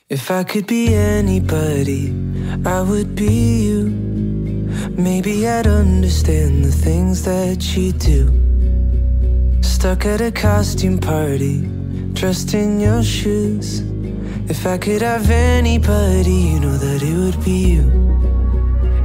If I could be anybody, I would be you. Maybe I'd understand the things that you do. Stuck at a costume party, dressed in your shoes. If I could have anybody, you know that it would be you.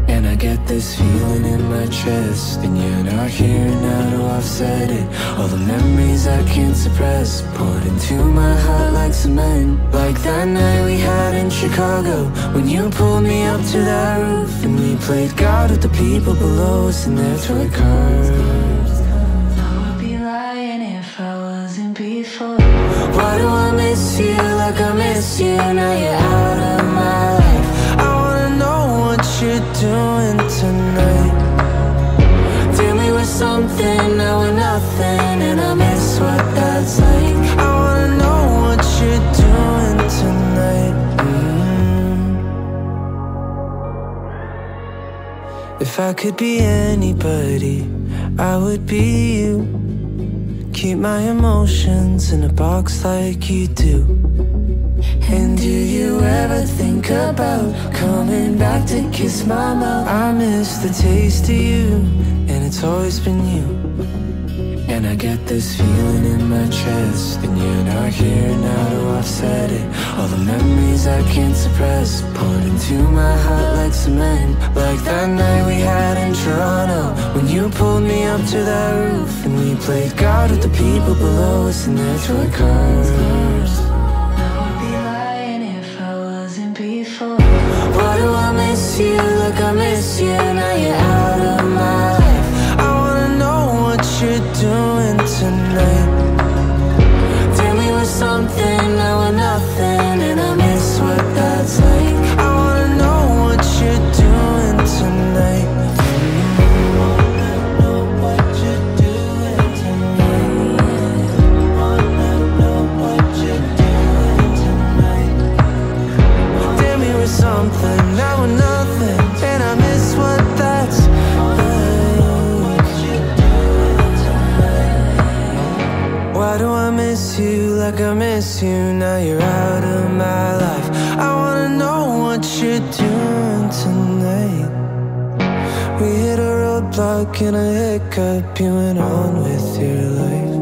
And I get this feeling in my chest, and you're not here now to offset it. All the memories I can't suppress, poured into my heart like cement. Like that night we had in Chicago, when you pulled me up to that roof, and we played God with the people below us in their toy cars. I would be lying if I wasn't before. Why do I miss you like I miss you? Now you're out of my life. I wanna know what you're doing tonight. Fill me with something, now we're nothing, and I miss what that's like. I wanna know what you're doing tonight. If I could be anybody, I would be you. Keep my emotions in a box like you do. And do you ever think about coming back to kiss my mouth? I miss the taste of you, and it's always been you. And I get this feeling in my chest, and you're not here now to offset it. All the memories I can't suppress, poured into my heart like cement. Like that night we had in Toronto, when you pulled me up to that roof, and we played God with the people below us in their toy cars. Why do I miss you like I miss you? Now you're out of my life. I wanna know what you're doing tonight. Fill me with something, now we're nothing, and I miss what that's like. I wanna know what you're doing tonight. Wanna know what you're doing tonight. Wanna know what you're doing tonight. Fill me with something, now we're nothing, and I miss what that's like. Why do I miss you like I miss you? Now you're out of my life. I wanna know what you're doing tonight. We hit a roadblock and a hiccup, you went on with your life.